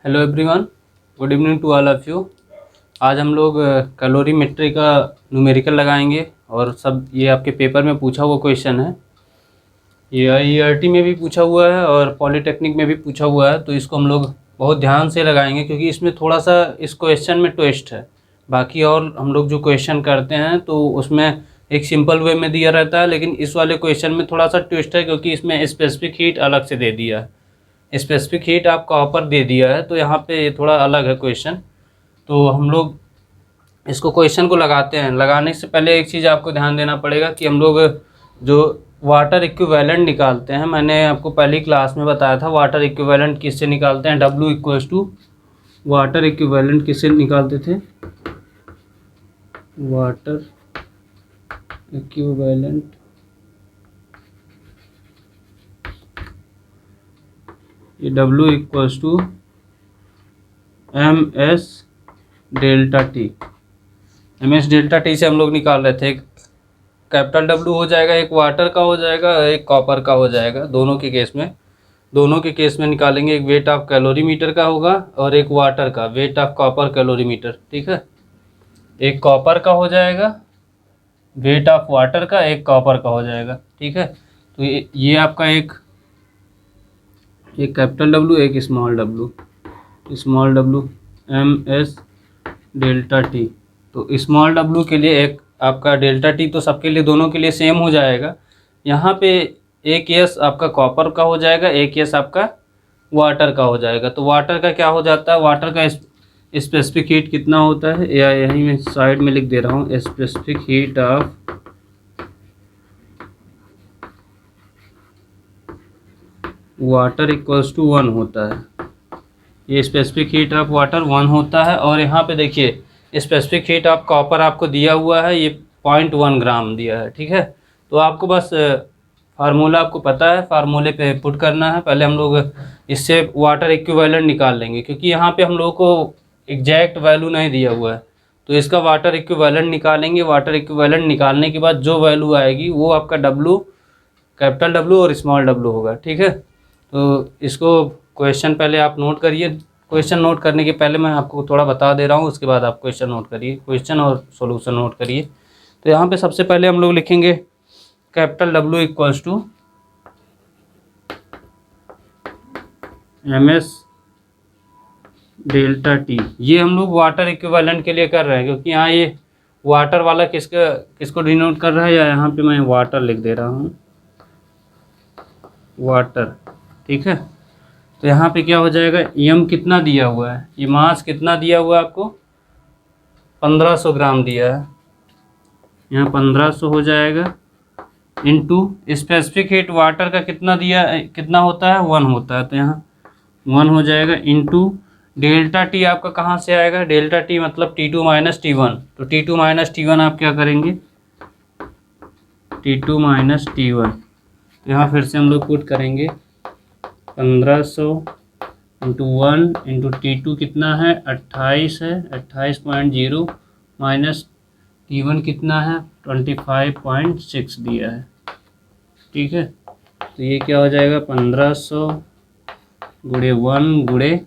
Hello everyone, good evening to all of you. आज हम लोग कैलोरीमेट्री का न्यूमेरिकल लगाएंगे और सब ये आपके पेपर में पूछा हुआ क्वेश्चन है। ये IIT में भी पूछा हुआ है और पॉलिटेक्निक में भी पूछा हुआ है, तो इसको हम लोग बहुत ध्यान से लगाएंगे क्योंकि इसमें थोड़ा सा इस क्वेश्चन में ट्विस्ट है। बाकी और हम लोग जो क्वेश्चन करते हैं तो उसमें एक सिंपल वे में दिया रहता है, लेकिन इस वाले क्वेश्चन में थोड़ा सा ट्विस्ट है क्योंकि इसमें स्पेसिफिक हीट अलग से दे दिया है। स्पेसिफिक हीट आपका कॉपर दे दिया है, तो यहाँ पे थोड़ा अलग है क्वेश्चन। तो हम लोग इसको क्वेश्चन को लगाते हैं। लगाने से पहले एक चीज़ आपको ध्यान देना पड़ेगा कि हम लोग जो वाटर इक्विवेलेंट निकालते हैं, मैंने आपको पहली क्लास में बताया था वाटर इक्विवेलेंट किससे निकालते हैं। W equals to water equivalent किससे निकालते थे, वाटर इक्विवेलेंट ये W equals to MS delta T. MS delta T से हम लोग निकाल रहे थे। एक कैपिटल W हो जाएगा, एक वाटर का हो जाएगा, एक कॉपर का हो जाएगा। दोनों के केस में निकालेंगे। एक वेट ऑफ कैलोरीमीटर का होगा और एक वाटर का वेट ऑफ कॉपर कैलोरीमीटर। ठीक है, एक कॉपर का हो जाएगा वेट ऑफ वाटर का, एक कॉपर का हो जाएगा। ठीक है, तो ये आपका एक कैपिटल W, एक small W MS delta T. तो स्मॉल W के लिए एक आपका डेल्टा टी, तो सबके लिए दोनों के लिए सेम हो जाएगा। यहाँ पे एक S आपका कॉपर का हो जाएगा, एक S आपका वाटर का हो जाएगा। तो वाटर का क्या हो जाता है, वाटर का स्पेसिफिक हीट कितना होता है, या यहीं मैं साइड में लिख दे रहा हूँ, specific heat of water equals to 1 होता है। ये स्पेसिफिक हीट ऑफ वाटर 1 होता है। और यहाँ पे देखिए स्पेसिफिक हीट ऑफ कॉपर आपको दिया हुआ है, ये 0.1 ग्राम दिया है। ठीक है, तो आपको बस फार्मूला आपको पता है, फार्मूले पे पुट करना है। पहले हम लोग इससे वाटर इक्विवेलेंट निकाल लेंगे क्योंकि यहाँ पे हम लोगों को एग्जैक्ट वैल्यू नहीं दिया हुआ है, तो इसका वाटर इक्विवेलेंट निकालेंगे। वाटर इक्विवेलेंट निकालने के बाद जो वैल्यू आएगी वो आपका W, कैपिटल W और स्मॉल W होगा। ठीक है, तो इसको क्वेश्चन पहले आप नोट करिए। क्वेश्चन नोट करने के पहले मैं आपको थोड़ा बता दे रहा हूँ, उसके बाद आप क्वेश्चन नोट करिए, क्वेश्चन और सॉल्यूशन नोट करिए। तो यहाँ पे सबसे पहले हम लोग लिखेंगे capital W equals to MS delta T. ये हम लोग वाटर इक्विवेलेंट के लिए कर रहे हैं क्योंकि यहाँ ये वाटर वाला किसको डिनोट कर रहा है, या यहाँ पे मैं वाटर लिख दे रहा हूँ, वाटर। ठीक है, तो यहाँ पे क्या हो जाएगा, M कितना दिया हुआ है, ये मास कितना दिया हुआ है आपको, 1500 ग्राम दिया है। यहाँ 1500 हो जाएगा इनटू स्पेसिफिक हीट वाटर का कितना होता है, 1 होता है, तो यहाँ 1 हो जाएगा इनटू डेल्टा टी आपका कहाँ से आएगा, डेल्टा टी मतलब T2 माइनस T1। तो T2 माइनस T1 आप क्या करेंगे, T2 माइनस T1। तो यहाँ फिर से हम लोग पुट करेंगे 1500 इंटू 1 इंटू T2 कितना है, 28 है, 28.0 माइनस T1 कितना है, 25.6 दिया है। ठीक है, तो ये क्या हो जाएगा, 1500 गुणे 1 गुणे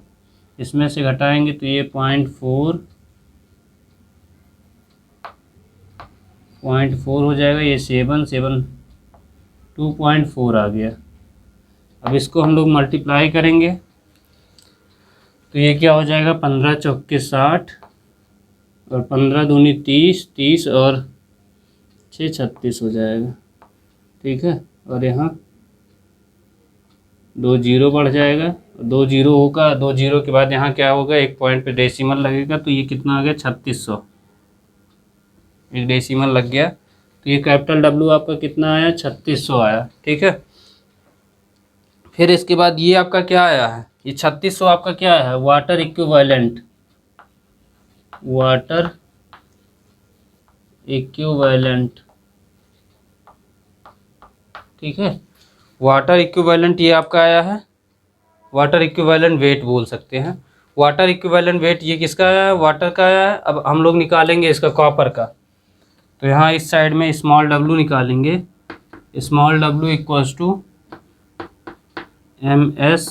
इसमें से घटाएंगे तो ये 0.4 हो जाएगा, ये 2.4 आ गया। अब इसको हम लोग मल्टीप्लाई करेंगे तो ये क्या हो जाएगा, 15 चौके 60 और 15 दूनी 30 और 6 36 हो जाएगा। ठीक है, और यहाँ 2 जीरो बढ़ जाएगा, 2 जीरो होगा, 2 जीरो के बाद यहाँ क्या होगा, एक पॉइंट पे डेसिमल लगेगा, तो ये कितना आ गया, 3600। एक डेसिमल लग गया, तो ये कैपिटल W आपका कितना आया, 3600 आया। ठीक है, फिर इसके बाद ये आपका क्या आया है, ये 3600 आपका क्या है, वाटर इक्विवेलेंट। ठीक है, वाटर इक्विवेलेंट ये आपका आया है। वाटर इक्विवेलेंट वेट बोल सकते हैं। वाटर इक्विवेलेंट वेट ये किसका आया है, वाटर का आया है। अब हम लोग निकालेंगे इसका कॉपर का, तो यहाँ इस साइड में स्मॉल W निकालेंगे। Small W equals to MS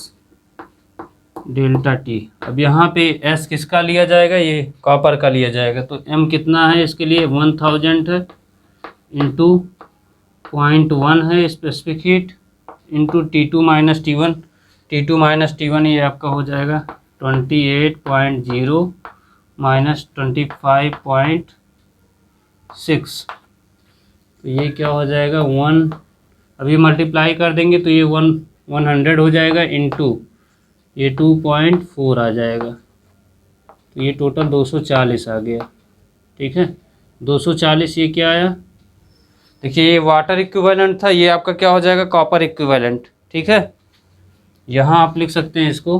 delta T. अब यहाँ पे एस किसका लिया जाएगा, ये कॉपर का लिया जाएगा। तो एम कितना है इसके लिए 1000 है इंटू 0.1 है specific heat into T2 minus T1। T2 minus T1 ये आपका हो जाएगा 28.0 माइनस 25.6। तो ये क्या हो जाएगा 1, अभी मल्टीप्लाई कर देंगे तो ये 100 हो जाएगा इंटू ये 2.4 आ जाएगा। तो ये टोटल 240 आ गया। ठीक है, 240 ये क्या आया, देखिए ये वाटर इक्विवेलेंट था, ये आपका क्या हो जाएगा कॉपर इक्विवेलेंट। ठीक है, यहाँ आप लिख सकते हैं इसको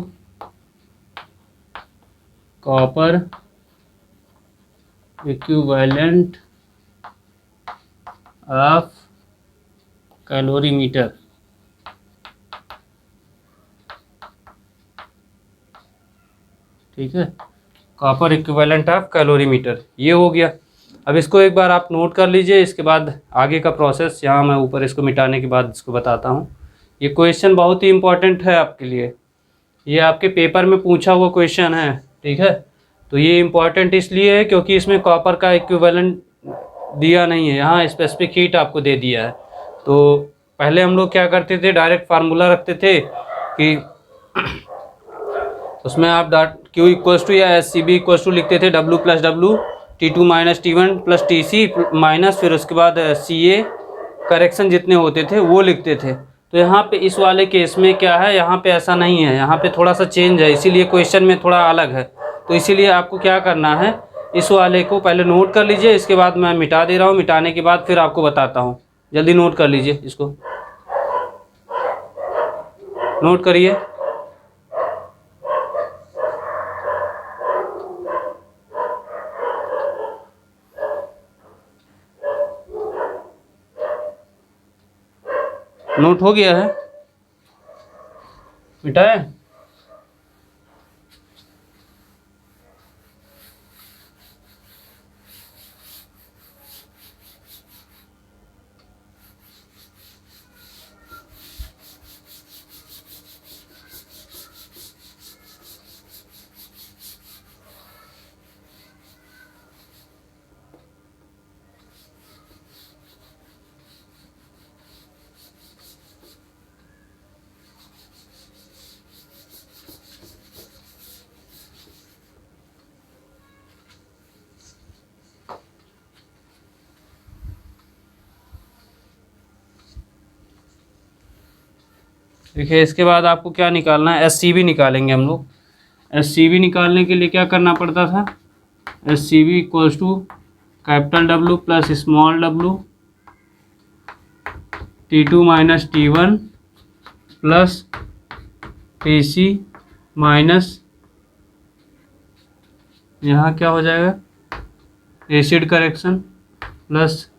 कॉपर इक्विवेलेंट ऑफ कैलोरीमीटर। ठीक है, कॉपर इक्विवेलेंट ऑफ कैलोरीमीटर ये हो गया। अब इसको एक बार आप नोट कर लीजिए, इसके बाद आगे का प्रोसेस यहाँ मैं ऊपर इसको मिटाने के बाद इसको बताता हूँ। ये क्वेश्चन बहुत ही इम्पोर्टेंट है आपके लिए, ये आपके पेपर में पूछा हुआ क्वेश्चन है। ठीक है, तो ये इम्पोर्टेंट इसलिए है क्योंकि इसमें कॉपर का इक्विवेलेंट दिया नहीं है, यहाँ स्पेसिफिक हीट आपको दे दिया है। तो पहले हम लोग क्या करते थे, डायरेक्ट फार्मूला रखते थे कि उसमें आप Q इक्वल्स टू या SCB इक्वल्स टू लिखते थे W plus W T2 minus T1 plus TC minus फिर उसके बाद CA करेक्शन जितने होते थे वो लिखते थे। तो यहाँ पे इस वाले केस में क्या है, यहाँ पे ऐसा नहीं है, यहाँ पे थोड़ा सा चेंज है, इसीलिए क्वेश्चन में थोड़ा अलग है। तो इसीलिए आपको क्या करना है, इस वाले को पहले नोट कर लीजिए, इसके बाद मैं मिटा दे रहा हूँ, मिटाने के बाद फिर आपको बताता हूँ। जल्दी नोट कर लीजिए, इसको नोट करिए। नोट हो गया है, मिटाए। देखिए इसके बाद आपको क्या निकालना है, SCB निकालेंगे हम लोग। SCB निकालने के लिए क्या करना पड़ता था, SCB equals to capital W plus small w T2 minus T1 plus TC minus यहाँ क्या हो जाएगा acid correction plus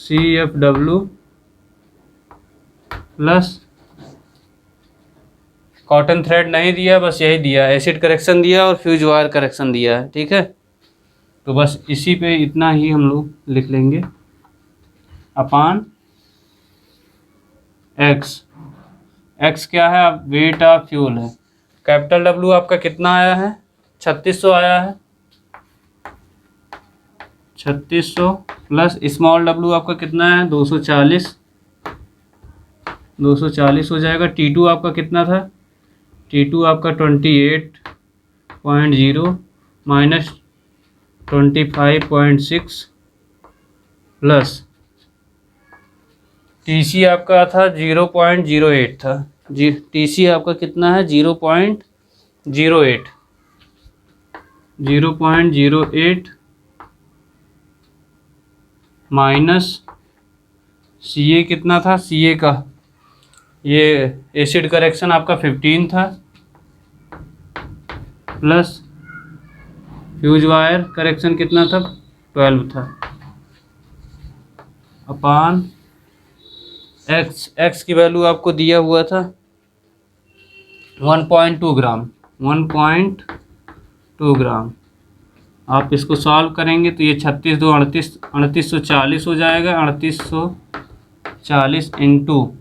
CFW plus cotton thread नहीं दिया, बस यही दिया, एसिड करेक्शन दिया और फ्यूज वायर करेक्शन दिया है। ठीक है, तो बस इसी पे इतना ही हम लोग लिख लेंगे अपान x। x क्या है, अब वेट ऑफ फ्यूल है। कैपिटल W आपका कितना आया है 3600 आया है, 3600 प्लस स्मॉल w आपका कितना है 240 हो जाएगा। T2 आपका कितना था, T2 आपका 28.0 माइनस 25.6 प्लस TC आपका था 0.08 था। TC आपका कितना है 0.08 माइनस CA कितना था, CA का ये एसिड करेक्शन आपका 15 था प्लस फ्यूज वायर करेक्शन कितना था 12 था अपान x की वैल्यू आपको दिया हुआ था 1.2 ग्राम। आप इसको सॉल्व करेंगे तो ये 36 2 3840 हो जाएगा। 3840 इंटू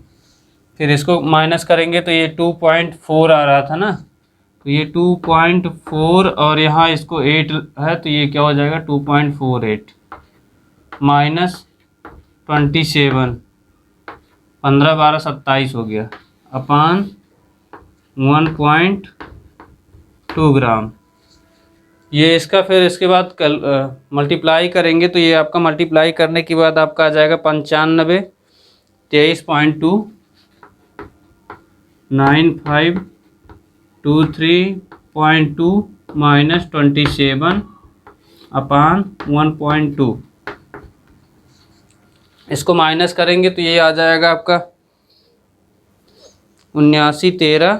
फिर इसको माइनस करेंगे तो ये 2.4 आ रहा था ना, तो ये 2.4 और यहाँ इसको 8 है तो ये क्या हो जाएगा 2.48 माइनस 27, 15 12 27 हो गया अपान 1.2 ग्राम। ये इसका फिर इसके बाद कल मल्टीप्लाई करेंगे तो ये आपका मल्टीप्लाई करने के बाद आपका आ जाएगा 95 23.2 9523.2 माइनस 27 अपान 1.2। इसको माइनस करेंगे तो ये आ जाएगा आपका 7913।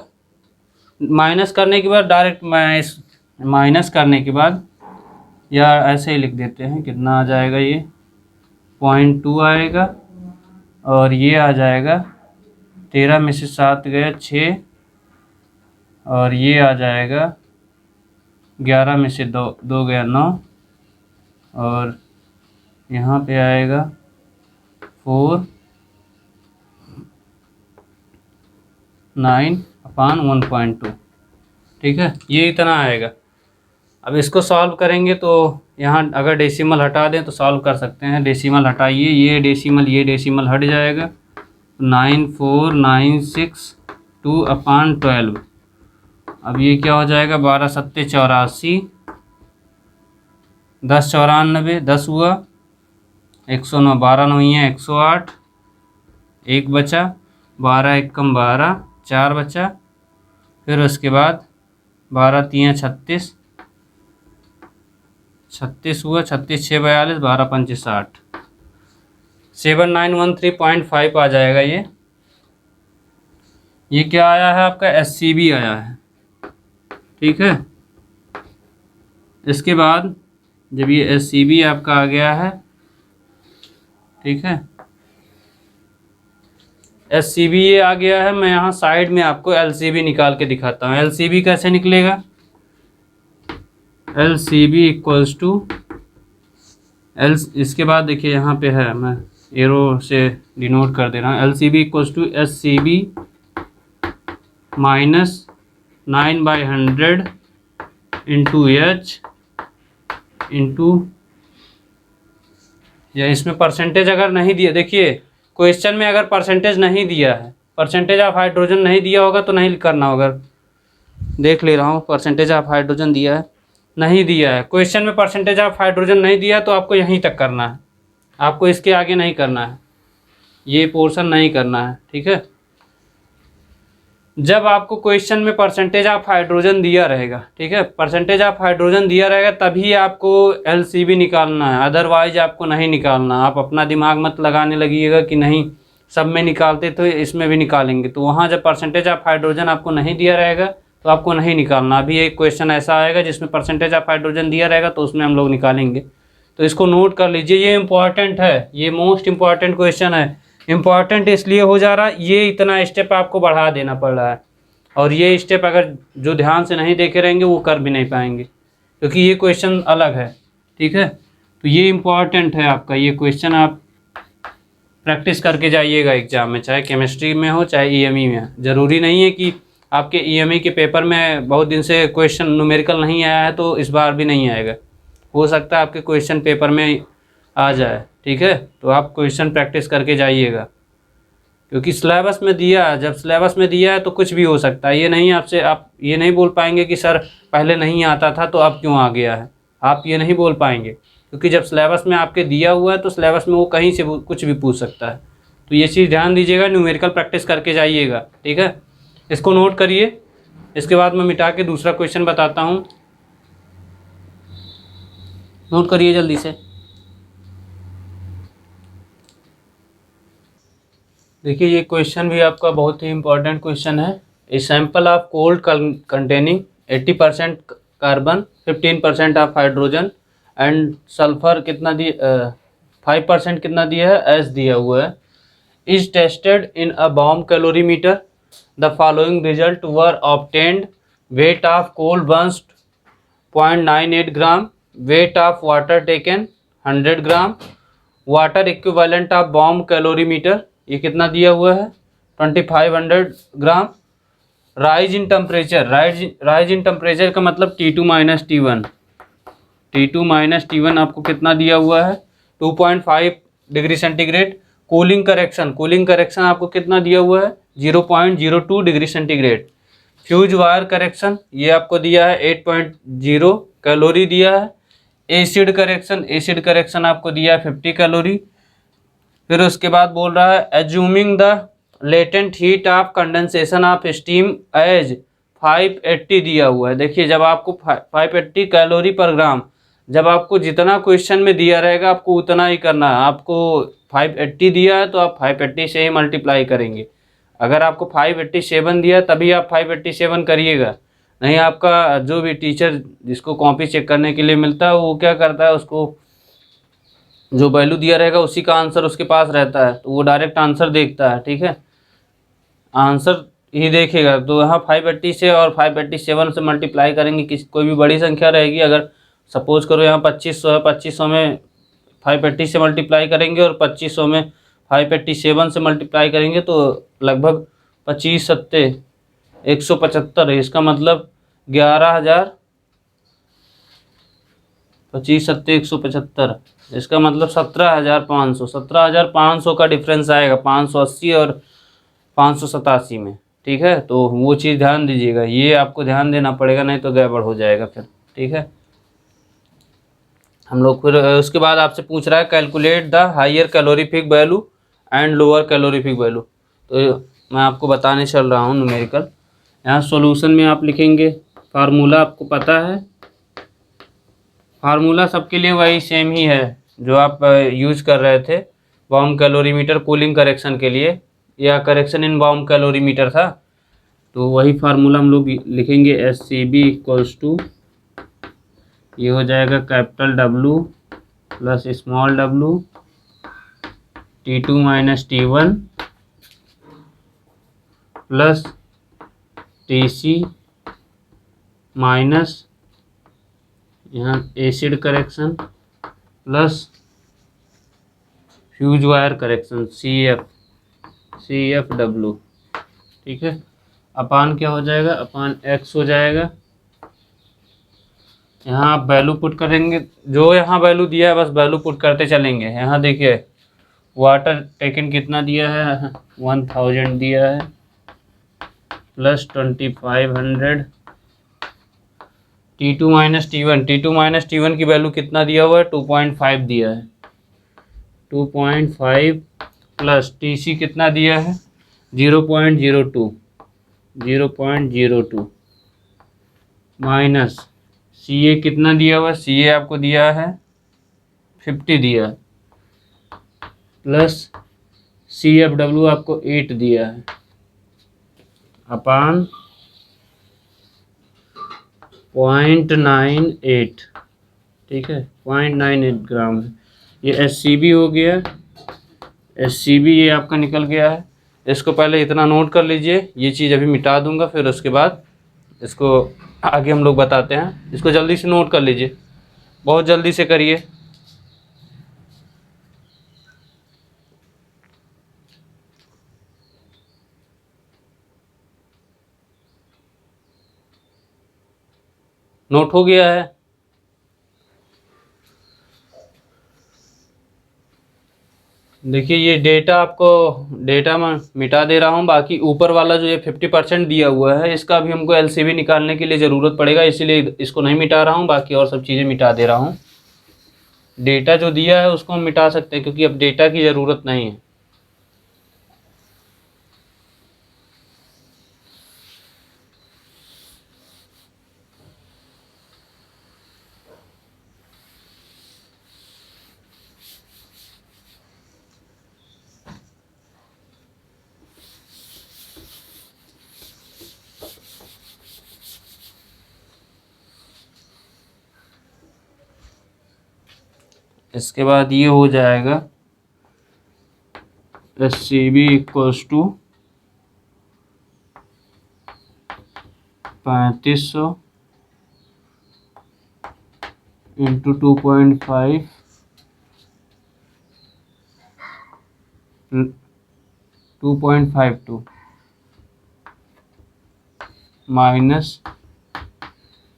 माइनस करने के बाद डायरेक्ट माइनस करने के बाद या ऐसे ही लिख देते हैं, कितना आ जाएगा ये 0.2 आएगा और ये आ जाएगा 13 में से 7 गया 6 और ये आ जाएगा 11 में से 2 गया 9 और यहाँ पे आएगा 4 9 अपान 1.2। ठीक है, ये इतना आएगा। अब इसको सॉल्व करेंगे तो यहाँ अगर डेसिमल हटा दें तो सॉल्व कर सकते हैं। डेसिमल हटाइए, ये डेसिमल हट जाएगा 9496 अपान 12। अब ये क्या हो जाएगा 12 सत्ते 84, 10 94 10 हुआ 109, 12 9 है 108, 1 बचा 12 एकम 12 4 बचा, फिर उसके बाद 12 3 36, 36 हुआ 36 6 42 12 5 60, 7913.5 आ जाएगा। ये क्या आया है आपका SCB आया है। ठीक है, इसके बाद जब ये SCB आपका आ गया है, ठीक है SCB ये आ गया है, मैं यहाँ साइड में आपको LCB निकाल के दिखाता हूँ। LCB कैसे निकलेगा, LCB इक्वल्स टू इसके बाद देखिए यहाँ पे है, मैं एरो से डिनोट कर दे रहा हूँ। LCB equals to SCB minus 9/100 into H into, या इसमें परसेंटेज अगर नहीं दिया, देखिए क्वेश्चन में अगर परसेंटेज नहीं दिया है, परसेंटेज ऑफ हाइड्रोजन नहीं दिया होगा तो नहीं करना होगा। देख ले रहा हूँ, परसेंटेज ऑफ हाइड्रोजन दिया है, नहीं दिया है क्वेश्चन में, परसेंटेज ऑफ हाइड्रोजन नहीं दिया तो आपको यहीं तक करना है, आपको इसके आगे नहीं करना है, ये पोर्शन नहीं करना है। ठीक है, जब आपको क्वेश्चन में परसेंटेज ऑफ हाइड्रोजन दिया रहेगा, ठीक है परसेंटेज ऑफ हाइड्रोजन दिया रहेगा तभी आपको LCB निकालना है, अदरवाइज आपको नहीं निकालना। आप अपना दिमाग मत लगाने लगिएगा कि नहीं सब में निकालते तो इसमें भी निकालेंगे, तो वहाँ जब परसेंटेज ऑफ हाइड्रोजन आपको नहीं दिया रहेगा तो आपको नहीं निकालना। अभी एक क्वेश्चन ऐसा आएगा जिसमें परसेंटेज ऑफ हाइड्रोजन दिया रहेगा तो उसमें हम लोग निकालेंगे, तो इसको नोट कर लीजिए, ये इंपॉर्टेंट है, ये मोस्ट इंपॉर्टेंट क्वेश्चन है। इम्पॉर्टेंट इसलिए हो जा रहा है, ये इतना स्टेप आपको बढ़ा देना पड़ रहा है, और ये स्टेप अगर जो ध्यान से नहीं देखे रहेंगे वो कर भी नहीं पाएंगे, क्योंकि ये क्वेश्चन अलग है। ठीक है, तो ये इम्पॉर्टेंट है आपका, ये क्वेश्चन आप प्रैक्टिस करके जाइएगा एग्जाम में, चाहे केमिस्ट्री में हो चाहे EME में। ज़रूरी नहीं है कि आपके EME के पेपर में बहुत दिन से क्वेश्चन न्यूमेरिकल नहीं आया है तो इस बार भी नहीं आएगा, हो सकता है आपके क्वेश्चन पेपर में आ जाए। ठीक है, तो आप क्वेश्चन प्रैक्टिस करके जाइएगा, क्योंकि सिलेबस में दिया है, जब सिलेबस में दिया है तो कुछ भी हो सकता है। ये नहीं आप ये नहीं बोल पाएंगे कि सर पहले नहीं आता था तो अब क्यों आ गया है, आप ये नहीं बोल पाएंगे, क्योंकि जब सिलेबस में आपके दिया हुआ है तो सिलेबस में वो कहीं से कुछ भी पूछ सकता है। तो ये चीज़ ध्यान दीजिएगा, न्यूमेरिकल प्रैक्टिस करके जाइएगा। ठीक है, इसको नोट करिए, इसके बाद मैं मिटा के दूसरा क्वेश्चन बताता हूँ, नोट करिए जल्दी से। देखिए ये क्वेश्चन भी आपका बहुत ही इम्पोर्टेंट क्वेश्चन है। A sample of cold containing 80% carbon 15% of hydrogen and sulphur कितना दिया 5% कितना दिया है एस दिया हुआ है, is tested in a bomb calorimeter. The following result were obtained. Weight of coal burst 0.98 gram, weight of water taken 100 gram, water equivalent of bomb calorimeter ये कितना दिया हुआ है 2500 gram. Rise in temperature, rise in temperature का मतलब T2 minus T1। T2 minus T1 आपको कितना दिया हुआ है, 2.5 डिग्री सेंटीग्रेड। कूलिंग करेक्शन आपको कितना दिया हुआ है, 0.02 degree centigrade. Fuse wire correction ये आपको दिया है 8.0 कैलोरी दिया है। एसिड करेक्शन आपको दिया है 50 कैलोरी। फिर उसके बाद बोल रहा है assuming the latent heat of condensation of steam as 580 दिया हुआ है। देखिए जब आपको 580 कैलोरी पर ग्राम, जब आपको जितना क्वेश्चन में दिया रहेगा आपको उतना ही करना है। आपको 580 दिया है तो आप 580 से ही मल्टीप्लाई करेंगे। अगर आपको 587 दिया है तभी आप 587 करिएगा, नहीं आपका जो भी टीचर जिसको कॉपी चेक करने के लिए मिलता है वो क्या करता है, उसको जो वैल्यू दिया रहेगा उसी का आंसर उसके पास रहता है, तो वो डायरेक्ट आंसर देखता है। ठीक है, आंसर ही देखेगा। तो यहाँ 580 से और 587 से मल्टीप्लाई करेंगे, किसी कोई भी बड़ी संख्या रहेगी। अगर सपोज करो यहाँ 2500 है, 2500 में 580 से मल्टीप्लाई करेंगे और 2500 में 587 से मल्टीप्लाई करेंगे तो लगभग 25 सत्ते 175 है। इसका मतलब 11,000, 25 सत्ते 175, इसका मतलब 17,500, 17,500 का डिफरेंस आएगा 580 और 587 में। ठीक है, तो वो चीज़ ध्यान दीजिएगा, ये आपको ध्यान देना पड़ेगा, नहीं तो गड़बड़ हो जाएगा फिर। ठीक है, हम लोग फिर उसके बाद आपसे पूछ रहा है calculate the higher calorific value and lower calorific value. तो मैं आपको बताने चल रहा हूँ न्यूमेरिकल। यहाँ सॉल्यूशन में आप लिखेंगे, फार्मूला आपको पता है, फार्मूला सबके लिए वही सेम ही है जो आप यूज कर रहे थे बॉम कैलोरीमीटर कूलिंग करेक्शन के लिए, या करेक्शन इन बॉम कैलोरीमीटर था। तो वही फार्मूला हम लोग लिखेंगे, SCB इक्वल्स टू, ये हो जाएगा capital W plus small w, T2 minus T1 plus TC minus यहाँ acid correction plus fuse wire correction CFW। ठीक है, अपान क्या हो जाएगा, अपान x हो जाएगा। यहाँ आप वैल्यू पुट करेंगे, जो यहाँ वैल्यू दिया है बस वैल्यू पुट करते चलेंगे। यहाँ देखिए वाटर टेकन कितना दिया है, 1000 दिया है प्लस 2500। T2 माइनस T1 की वैल्यू कितना दिया हुआ है, 2.5 दिया है, 2.5 प्लस TC कितना दिया है, 0.02 माइनस CA कितना दिया हुआ है, CA आपको दिया है 50 दिया है, प्लस CFW आपको 8 दिया है, अपान 0.98। ठीक है, 0.98 ग्राम है। ये SCB हो गया, SCB ये आपका निकल गया है। इसको पहले इतना नोट कर लीजिए, ये चीज़ अभी मिटा दूंगा, फिर उसके बाद इसको आगे हम लोग बताते हैं। इसको जल्दी से नोट कर लीजिए, बहुत जल्दी से करिए। नोट हो गया है? देखिए ये डेटा आपको डेटा में मिटा दे रहा हूँ, बाकी ऊपर वाला जो ये 50% दिया हुआ है इसका भी हमको LCB निकालने के लिए ज़रूरत पड़ेगा, इसीलिए इसको नहीं मिटा रहा हूँ, बाकी और सब चीज़ें मिटा दे रहा हूँ। डेटा जो दिया है उसको हम मिटा सकते हैं क्योंकि अब डेटा की ज़रूरत नहीं है। इसके बाद ये हो जाएगा SCB equals to 3500 into 2.5 2.52 minus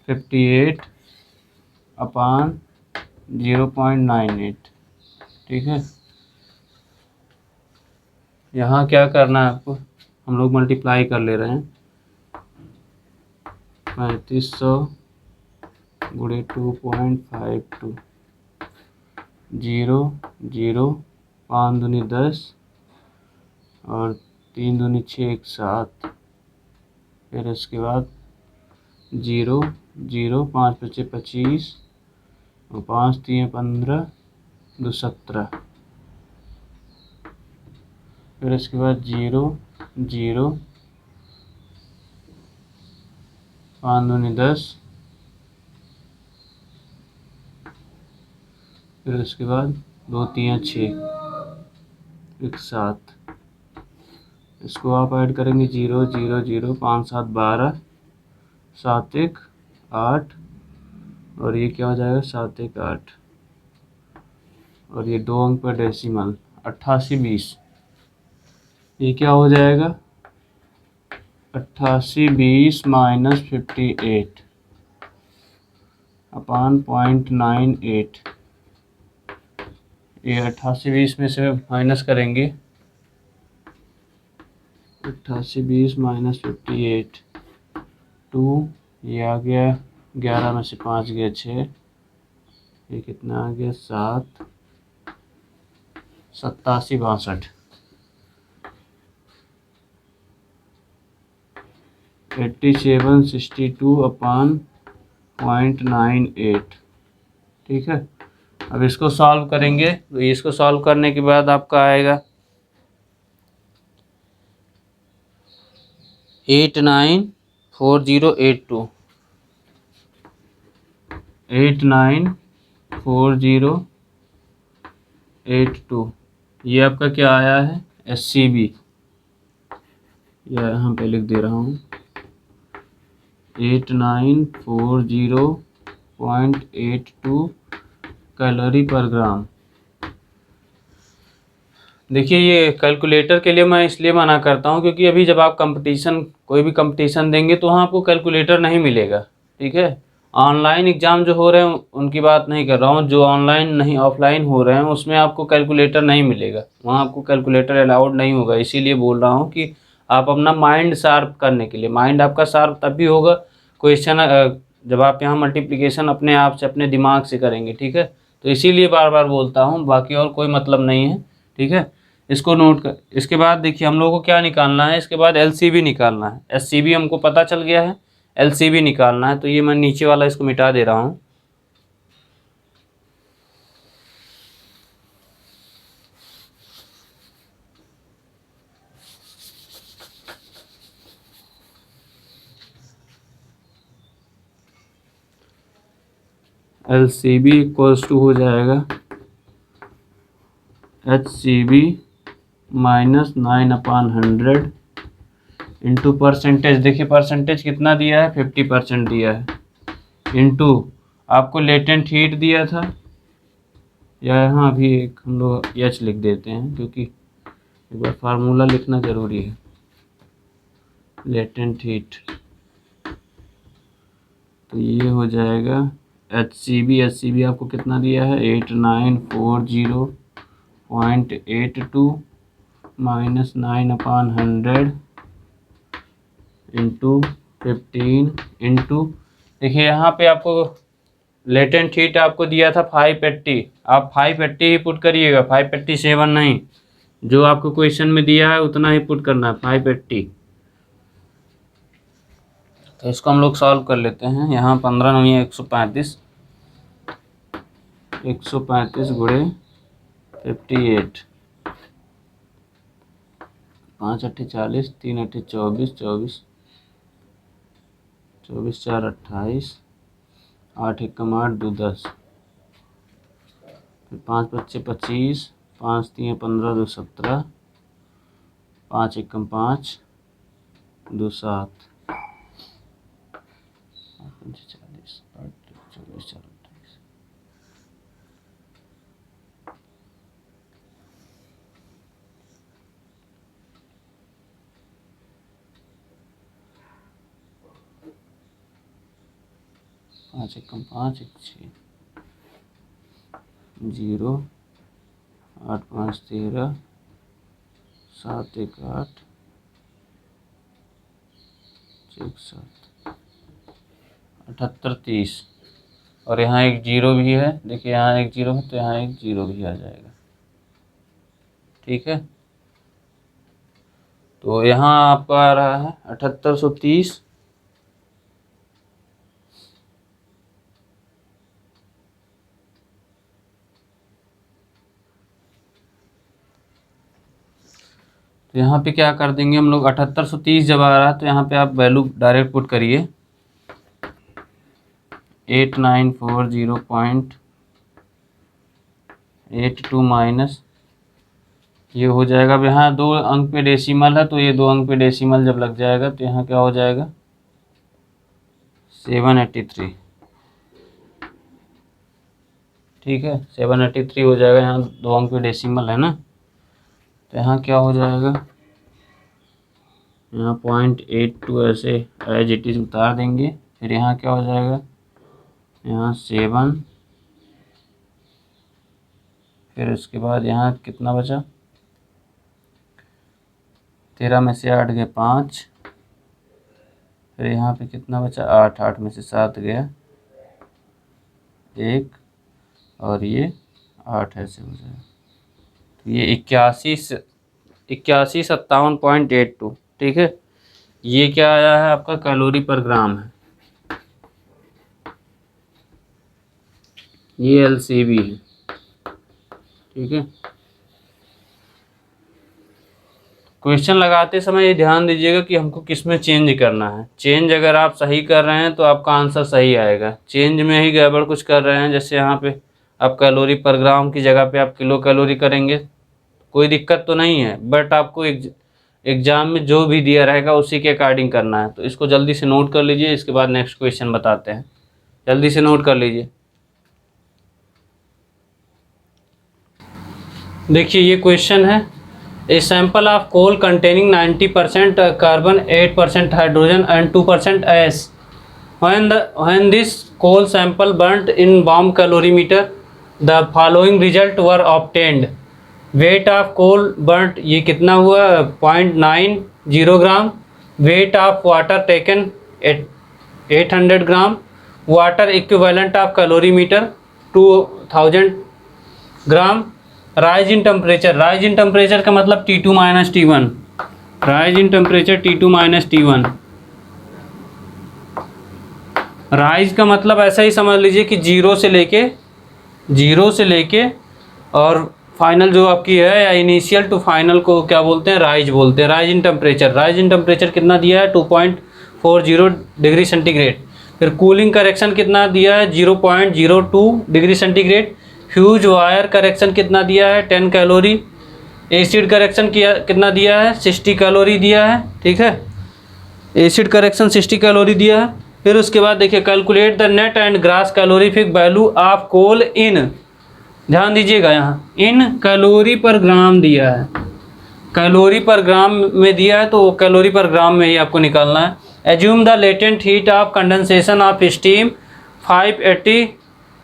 58 upon 0.98। ठीक है, यहाँ क्या करना है आपको, हम लोग मल्टीप्लाई कर ले रहे हैं। 3500 गुणे 2.52, 0 0, 5 दूनी 10 और 3 दूनी 6, 1 7। फिर उसके बाद 0 0, 5 पचे 25 और 5 3 15, 2 17। फिर उसके बाद 0 0, 5 दूनी 10। फिर उसके बाद 2 3 6, 1 7। इसको आप ऐड करेंगे 0 0 0, 5 7 12, 7 1 8 और ये क्या हो जाएगा 7 1 8 और ये 2 अंक पर डेसिमल 88 20। ये क्या हो जाएगा 88 20 माइनस 58 अपान 0.98। ये 88 20 में से माइनस करेंगे, 88 20 माइनस 58 2, ये आ गया 11 में से 5 गया 6, ये कितना आ गया 7 87 62, 87 62 अपान 0.98। ठीक है, अब इसको सॉल्व करेंगे तो इसको सॉल्व करने के बाद आपका आएगा 894082, 894082। ये आपका क्या आया है SCB, यह यहाँ पे लिख दे रहा हूँ 8940.82 कैलोरी पर ग्राम। देखिए, ये कैलकुलेटर के लिए मैं इसलिए मना करता हूँ क्योंकि अभी जब आप कोई भी कंपटीशन देंगे तो वहाँ आपको कैलकुलेटर नहीं मिलेगा। ठीक है, ऑनलाइन एग्ज़ाम जो हो रहे हैं उनकी बात नहीं कर रहा हूँ, जो ऑनलाइन नहीं ऑफलाइन हो रहे हैं उसमें आपको कैलकुलेटर नहीं मिलेगा, वहाँ आपको कैलकुलेटर अलाउड नहीं होगा। इसीलिए बोल रहा हूँ कि आप अपना माइंड शार्प करने के लिए, माइंड आपका शार्प तभी होगा क्वेश्चन जब आप यहाँ मल्टीप्लिकेशन अपने आप से अपने दिमाग से करेंगे। ठीक है, तो इसीलिए बार बार बोलता हूँ, बाकी और कोई मतलब नहीं है। ठीक है, इसको नोट कर। इसके बाद देखिए हम लोगों को क्या निकालना है, इसके बाद LCB निकालना है। SCB हमको पता चल गया है, LCB निकालना है। तो ये मैं नीचे वाला इसको मिटा दे रहा हूँ। LCB इक्वल्स टू हो जाएगा HCB माइनस 9/100 इंटू परसेंटेज। देखिए परसेंटेज कितना दिया है 50% दिया है, इंटू आपको लेटेंट हीट दिया था, या यहाँ भी एक हम लोग H लिख देते हैं क्योंकि एक बार फार्मूला लिखना ज़रूरी है। लेटेंट हीट, तो ये हो जाएगा HCB आपको कितना दिया है 8940.82 माइनस 9/100 इंटू 15 इंटू, देखिए यहाँ पे आपको लेटेंट हीट आपको दिया था 580, आप 580 ही पुट करिएगा, 587 नहीं, जो आपको क्वेश्चन में दिया है उतना ही पुट करना है 580। तो इसको हम लोग सॉल्व कर लेते हैं। यहाँ 15 नहीं है 135, 135 गुणे 58, 5 8 40, 3 8 24, 24 24 4 28, 8 1 8 2 10, फिर 5 5 25, 5 3 15 2 17, 5 1 5 2 7, 5 40, 8 24 4 28। 5 एकम 5 1 6 0 8 5 13 7 1 8 6 7 78 30 और यहाँ एक जीरो भी है। देखिए यहाँ एक जीरो है तो यहाँ एक जीरो भी आ जाएगा। ठीक है, तो यहाँ आपका आ रहा है 7830। तो यहाँ पे क्या कर देंगे हम लोग, 7830 जब आ रहा है तो यहाँ पे आप वैल्यू डायरेक्ट पुट करिए 8940.82 माइनस ये हो जाएगा। अब यहाँ 2 अंक पे डेसिमल है तो ये 2 अंक पे डेसिमल जब लग जाएगा तो यहाँ क्या हो जाएगा 783। ठीक है, 783 हो जाएगा। यहाँ 2 अंक पे डेसिमल है ना, तो यहाँ क्या हो जाएगा, यहाँ 0.82 ऐसे एज इट इज़ उतार देंगे। फिर यहाँ क्या हो जाएगा, यहाँ 7, फिर उसके बाद यहाँ कितना बचा, 13 में से 8 गए 5, फिर यहाँ पे कितना बचा 8, 8 में से 7 गया 1 और ये 8 ऐसे हो जाएगा। तो ये 8157.82। ठीक है, ये क्या आया है आपका कैलोरी पर ग्राम है, ये एलसीबी है। ठीक है, क्वेश्चन लगाते समय ये ध्यान दीजिएगा कि हमको किस में चेंज करना है। चेंज अगर आप सही कर रहे हैं तो आपका आंसर सही आएगा। चेंज में ही गड़बड़ कुछ कर रहे हैं, जैसे यहाँ पे आप कैलोरी पर ग्राम की जगह पे आप किलो कैलोरी करेंगे, कोई दिक्कत तो नहीं है, बट आपको एग्जाम में जो भी दिया रहेगा उसी के अकॉर्डिंग करना है। तो इसको जल्दी से नोट कर लीजिए, इसके बाद नेक्स्ट क्वेश्चन बताते हैं। जल्दी से नोट कर लीजिए। देखिए ये क्वेश्चन है, a sample of coal containing 90% carbon, 8% hydrogen and 2% S, when this coal sample burnt in bomb calorimeter the following result were obtained। Weight of coal burnt ये कितना हुआ 0.90 gram, weight of water taken 800 gram, water equivalent of calorimeter 2000 gram, rise in temperature, rise in temperature का मतलब T2 minus T1, rise in temperature T2 minus T1। Rise का मतलब ऐसा ही समझ लीजिए कि जीरो से लेके और फाइनल जो आपकी है या इनिशियल टू फाइनल को क्या बोलते हैं, राइज बोलते हैं। Rise in temperature, rise in temperature कितना दिया है 2.40 डिग्री सेंटीग्रेड। फिर कूलिंग करेक्शन कितना दिया है 0.02 degree centigrade. Fuse wire correction कितना दिया है 10 कैलोरी। एसिड करेक्शन कितना दिया है 60 कैलोरी दिया है। ठीक है, एसिड करेक्शन 60 कैलोरी दिया है। फिर उसके बाद देखिए calculate the net and gross calorific value of coal in, ध्यान दीजिएगा यहाँ इन कैलोरी पर ग्राम दिया है, कैलोरी पर ग्राम में दिया है तो कैलोरी पर ग्राम में ही आपको निकालना है। Assume the latent heat of condensation of steam 580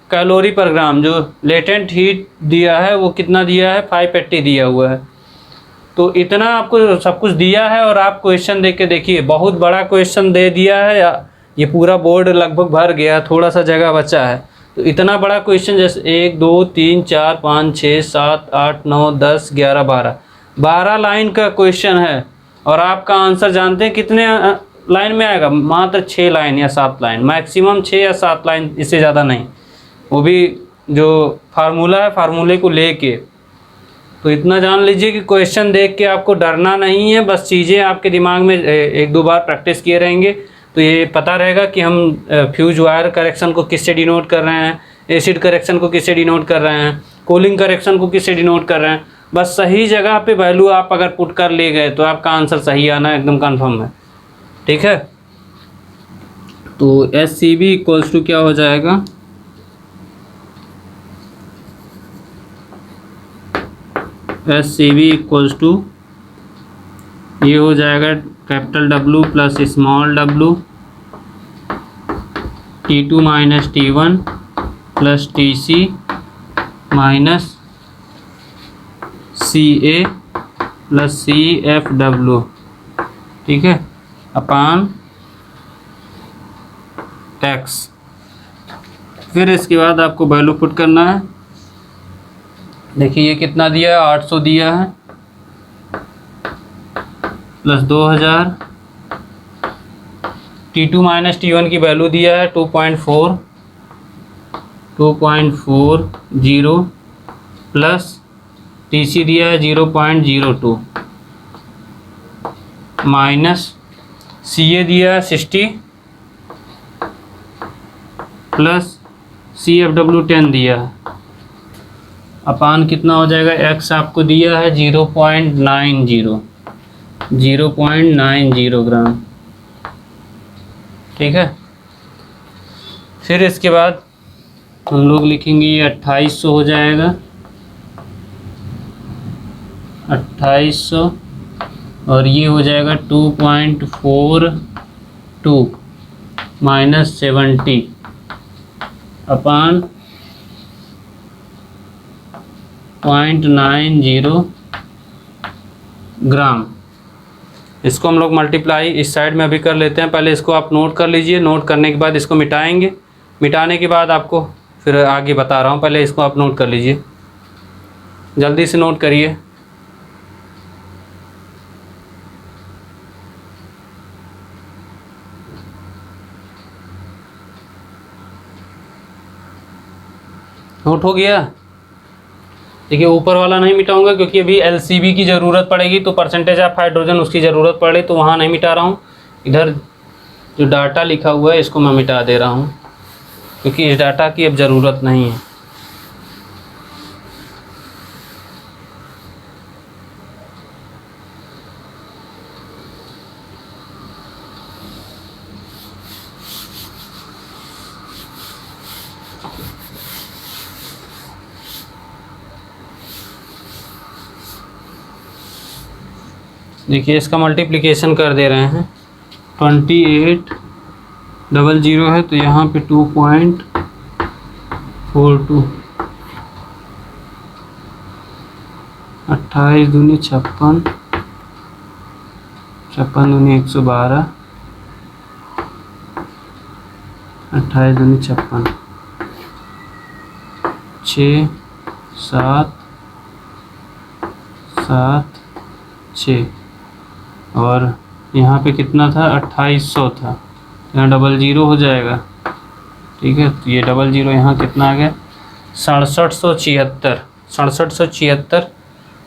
calorie पर ग्राम, जो लेटेंट हीट दिया है वो कितना दिया है 580 दिया हुआ है। तो इतना आपको सब कुछ दिया है और आप क्वेश्चन देख के देखिए, बहुत बड़ा क्वेश्चन दे दिया है, या ये पूरा बोर्ड लगभग भर गया, थोड़ा सा जगह बचा है। तो इतना बड़ा क्वेश्चन जैसे 1 2 3 4 5 6 7 8 9 10 11 12 लाइन का क्वेश्चन है और आपका आंसर जानते हैं कितने लाइन में आएगा, मात्र 6 लाइन या 7 लाइन, मैक्सिमम 6 या 7 लाइन, इससे ज़्यादा नहीं, वो भी जो फार्मूला है फार्मूले को लेके। तो इतना जान लीजिए कि क्वेश्चन देख के आपको डरना नहीं है, बस चीज़ें आपके दिमाग में 1-2 बार प्रैक्टिस किए रहेंगे तो ये पता रहेगा कि हम फ्यूज वायर करेक्शन को किससे डिनोट कर रहे हैं, एसिड करेक्शन को किससे डिनोट कर रहे हैं, कूलिंग करेक्शन को किससे डिनोट कर रहे हैं। बस सही जगह पे वैल्यू आप अगर पुट कर ले गए तो आपका आंसर सही आना एकदम कंफर्म है। ठीक है, तो SCB इक्वल्स टू क्या हो जाएगा, SCB इक्वल्स टू ये हो जाएगा capital W plus small w T2 minus T1 plus TC minus CA plus CFW, ठीक है, अपान x। फिर इसके बाद आपको वैल्यू पुट करना है। देखिए ये कितना दिया है, 800 दिया है प्लस 2000। T2 माइनस T1 की वैल्यू दिया है 2.40 प्लस TC दिया है 0.02 माइनस CA दिया है 60 प्लस CFW 10 दिया है, अपान कितना हो जाएगा, x आपको दिया है 0.90 ग्राम, ठीक है। फिर इसके बाद हम लोग लिखेंगे ये 2800 हो जाएगा, 2800, और ये हो जाएगा 2.42 माइनस 70 अपान 0.90 ग्राम। इसको हम लोग मल्टीप्लाई इस साइड में अभी कर लेते हैं। पहले इसको आप नोट कर लीजिए, नोट करने के बाद इसको मिटाएंगे, मिटाने के बाद आपको फिर आगे बता रहा हूँ। पहले इसको आप नोट कर लीजिए, जल्दी से नोट करिए। नोट हो गया? देखिए ऊपर वाला नहीं मिटाऊंगा क्योंकि अभी LCB की ज़रूरत पड़ेगी, तो परसेंटेज ऑफ हाइड्रोजन उसकी ज़रूरत पड़े, तो वहाँ नहीं मिटा रहा हूँ। इधर जो डाटा लिखा हुआ है इसको मैं मिटा दे रहा हूँ क्योंकि इस डाटा की अब ज़रूरत नहीं है। देखिए इसका मल्टीप्लिकेशन कर दे रहे हैं, 2800 है तो यहाँ पे 2.42, 28 दूनी 56, 56 दूनी 112, 28 दूनी 56, 6 7 7 6, और यहाँ पे कितना था, 2800 था, यहाँ 00 हो जाएगा, ठीक है। तो ये 00 यहाँ कितना आ गया, 6776, 6776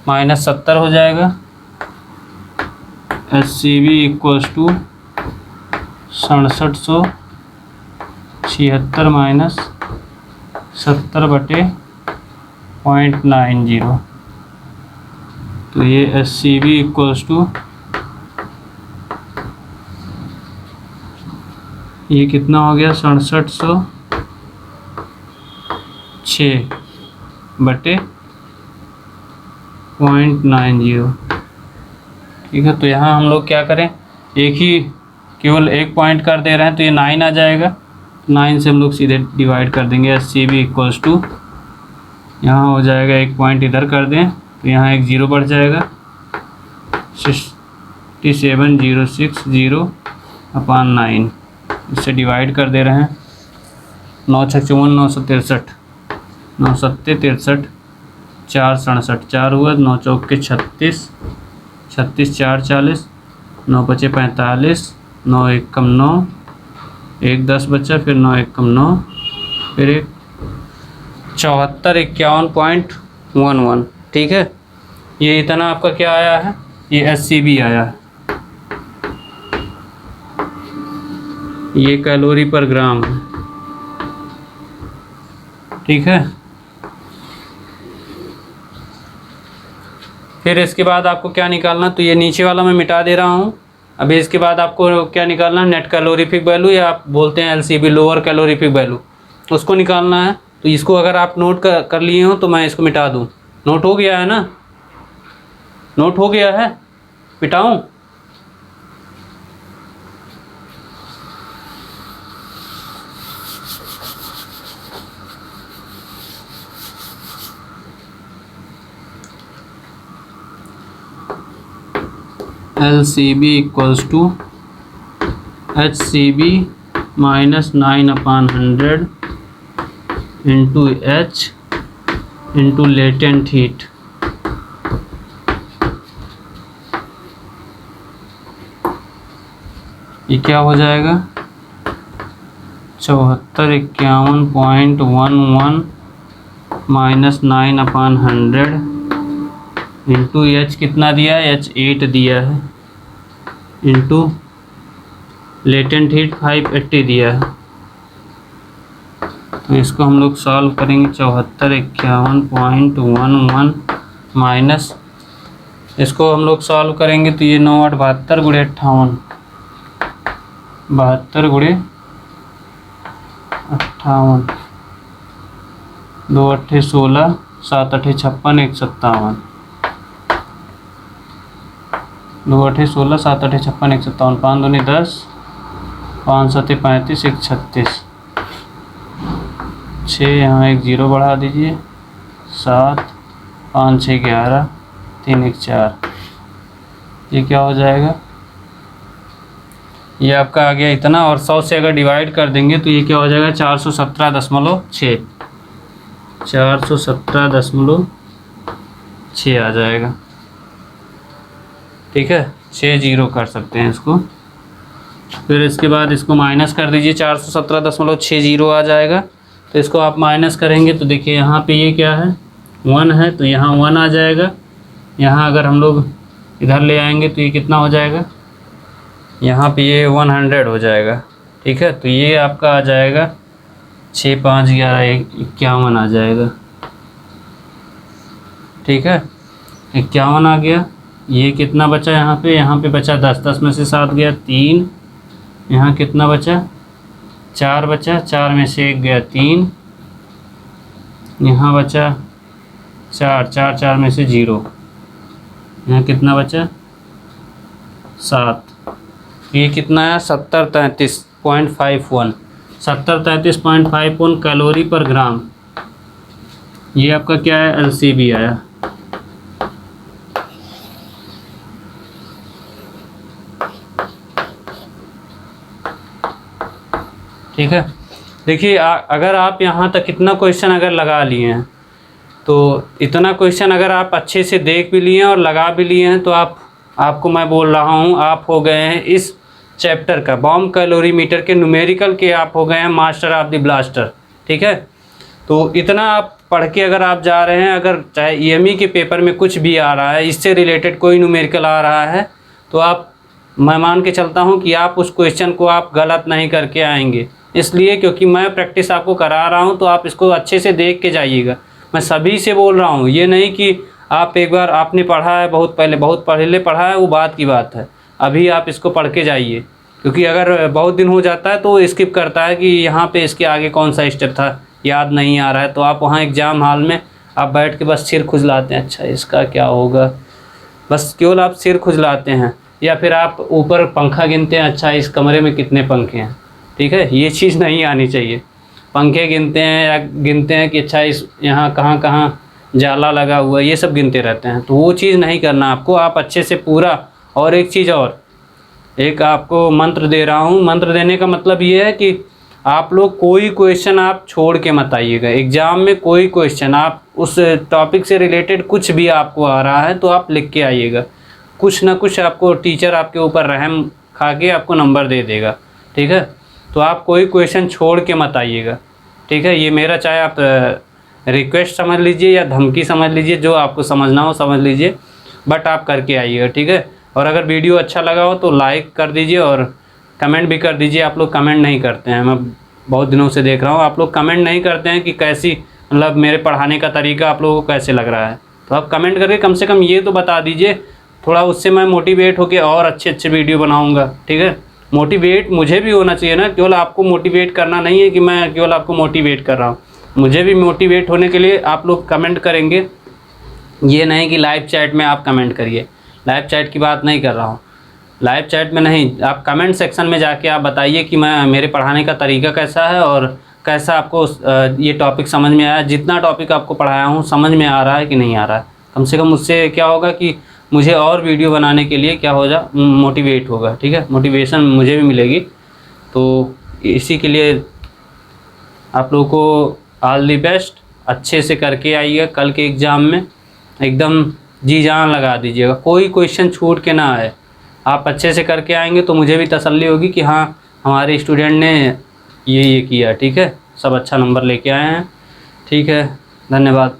माइनस 70 हो जाएगा। SCB इक्वल्स टू 6776 माइनस 70/0.90, तो ये SCB इक्वल्स टू, ये कितना हो गया, 6706/0.90, ठीक है। तो यहाँ हम लोग क्या करें, एक ही केवल एक पॉइंट कर दे रहे हैं तो ये 9 आ जाएगा, 9 से हम लोग सीधे डिवाइड कर देंगे। SCB इक्वल्स टू, यहाँ हो जाएगा एक पॉइंट इधर कर दें तो यहाँ एक 0 बढ़ जाएगा, 67060/9, इससे डिवाइड कर दे रहे हैं। 9 6 54 963, 9 7 63, 4 67, 4 हुआ, 9 चौक के 36, 36 4 40, 9 बचे 45, 9 1 कम 9, 1 10 बचा, फिर 9 1 कम 9, फिर एक 7451.11, ठीक है। ये इतना आपका क्या आया है, ये SCB आया है, ये कैलोरी पर ग्राम है, ठीक है। फिर इसके बाद आपको क्या निकालना, तो ये नीचे वाला मैं मिटा दे रहा हूँ। अभी इसके बाद आपको क्या निकालना, नेट कैलोरीफिक वैल्यू, या आप बोलते हैं LCB लोअर कैलोरीफिक वैल्यू, उसको निकालना है। तो इसको अगर आप नोट कर लिए हो तो मैं इसको मिटा दूँ। नोट हो गया है ना, नोट हो गया है, मिटाऊँ? LCB equals to HCB minus 9/100 into H into latent heat. ये क्या हो जाएगा 7451.11 माइनस 9/100 इंटू H कितना दिया है, H 8 दिया है, इंटू लेटेंट हीट 580 दिया है। तो इसको हम लोग सॉल्व करेंगे 7451.11 माइनस, इसको हम लोग सॉल्व करेंगे तो ये 9 8 72 गुणे 58, 72 गुणे 58, 2 8 16, 7 8 56, 1 57, 2 8 16, 7 8 56, 1 57, 5 दूनी 10, 5 7 35, 1 36, 6 यहाँ एक 0 बढ़ा दीजिए, 7 5 6 11, 3 1 4। ये क्या हो जाएगा, ये आपका आ गया इतना, और 100 से अगर डिवाइड कर देंगे तो ये क्या हो जाएगा 417.6, 417.6 आ जाएगा। ठीक है, 6 0 कर सकते हैं इसको। फिर इसके बाद इसको माइनस कर दीजिए, 417.60 आ जाएगा। तो इसको आप माइनस करेंगे तो देखिए यहाँ पे ये क्या है 1 है, तो यहाँ 1 आ जाएगा। यहाँ अगर हम लोग इधर ले आएंगे तो ये कितना हो जाएगा, यहाँ पे ये 100 हो जाएगा। ठीक है, तो ये आपका आ जाएगा 6 5 11 51 आ जाएगा। ठीक है, 51 आ गया। ये कितना बचा यहाँ पे बचा 10, 10 में से 7 गया 3, यहाँ कितना बचा 4 बचा, 4 में से 1 गया 3, यहाँ बचा 4, 4 4 में से 0, यहाँ कितना बचा 7। ये कितना है 7033.51, 7033.51 कैलोरी पर ग्राम। ये आपका क्या है LCB आया। ठीक है, देखिए अगर आप यहाँ तक इतना क्वेश्चन अगर लगा लिए हैं, तो इतना क्वेश्चन अगर आप अच्छे से देख भी लिए हैं और लगा भी लिए हैं, तो आपको मैं बोल रहा हूँ आप हो गए हैं इस चैप्टर का बॉम्ब कैलोरीमीटर के न्यूमेरिकल के आप हो गए हैं मास्टर ऑफ द ब्लास्टर। ठीक है, तो इतना आप पढ़ के अगर आप जा रहे हैं, अगर चाहे EME के पेपर में कुछ भी आ रहा है, इससे रिलेटेड कोई न्यूमेरिकल आ रहा है, तो मैं मान के चलता हूँ कि आप उस क्वेश्चन को आप गलत नहीं करके आएंगे। इसलिए क्योंकि मैं प्रैक्टिस आपको करा रहा हूँ, तो आप इसको अच्छे से देख के जाइएगा। मैं सभी से बोल रहा हूँ, ये नहीं कि आप एक बार आपने पढ़ा है बहुत पहले पढ़ा है, वो बात की बात है। अभी आप इसको पढ़ के जाइए, क्योंकि अगर बहुत दिन हो जाता है तो स्किप करता है कि यहाँ पे इसके आगे कौन सा स्टेप था, याद नहीं आ रहा है, तो आप वहाँ एग्ज़ाम हॉल में आप बैठ के बस सिर खुजलाते हैं, अच्छा इसका क्या होगा, बस केवल आप सिर खुजलाते हैं, या फिर आप ऊपर पंखा गिनते हैं, अच्छा इस कमरे में कितने पंखे हैं। ठीक है, ये चीज़ नहीं आनी चाहिए। पंखे गिनते हैं या गिनते हैं कि अच्छा इस यहाँ कहाँ कहाँ जाला लगा हुआ है, ये सब गिनते रहते हैं, तो वो चीज़ नहीं करना आपको। आप अच्छे से पूरा, और एक चीज़ और, एक आपको मंत्र दे रहा हूँ। मंत्र देने का मतलब ये है कि आप लोग कोई क्वेश्चन आप छोड़ के मत आइएगा एग्ज़ाम में। कोई क्वेश्चन आप उस टॉपिक से रिलेटेड कुछ भी आपको आ रहा है तो आप लिख के आइएगा। कुछ ना कुछ आपको टीचर आपके ऊपर रहम खा के आपको नंबर दे देगा। ठीक है, तो आप कोई क्वेश्चन छोड़ के मत आइएगा। ठीक है, ये मेरा चाहे आप रिक्वेस्ट समझ लीजिए या धमकी समझ लीजिए, जो आपको समझना हो समझ लीजिए, बट आप करके आइएगा। ठीक है, और अगर वीडियो अच्छा लगा हो तो लाइक कर दीजिए और कमेंट भी कर दीजिए। आप लोग कमेंट नहीं करते हैं, मैं बहुत दिनों से देख रहा हूँ आप लोग कमेंट नहीं करते हैं कि कैसी, मतलब मेरे पढ़ाने का तरीका आप लोगों को कैसे लग रहा है। तो आप कमेंट करके कम से कम ये तो बता दीजिए, थोड़ा उससे मैं मोटिवेट होकर और अच्छे वीडियो बनाऊँगा। ठीक है, मोटिवेट मुझे भी होना चाहिए ना, केवल आपको मोटिवेट करना नहीं है कि मैं केवल आपको मोटिवेट कर रहा हूँ, मुझे भी मोटिवेट होने के लिए आप लोग कमेंट करेंगे। ये नहीं कि लाइव चैट में आप कमेंट करिए, लाइव चैट की बात नहीं कर रहा हूँ, लाइव चैट में नहीं, आप कमेंट सेक्शन में जाके आप बताइए कि मेरे पढ़ाने का तरीका कैसा है और कैसा आपको ये टॉपिक समझ में आया, जितना टॉपिक आपको पढ़ाया हूँ समझ में आ रहा है कि नहीं आ रहा है। कम से कम उससे क्या होगा कि मुझे और वीडियो बनाने के लिए क्या हो जा मोटिवेट होगा, ठीक है, मोटिवेशन मुझे भी मिलेगी। तो इसी के लिए आप लोगों को ऑल दी बेस्ट, अच्छे से करके आइएगा कल के एग्ज़ाम में, एकदम जी जान लगा दीजिएगा, कोई क्वेश्चन छूट के ना आए। आप अच्छे से करके आएंगे तो मुझे भी तसल्ली होगी कि हाँ हमारे स्टूडेंट ने ये किया, ठीक है, सब अच्छा नंबर लेके आए हैं। ठीक है, धन्यवाद।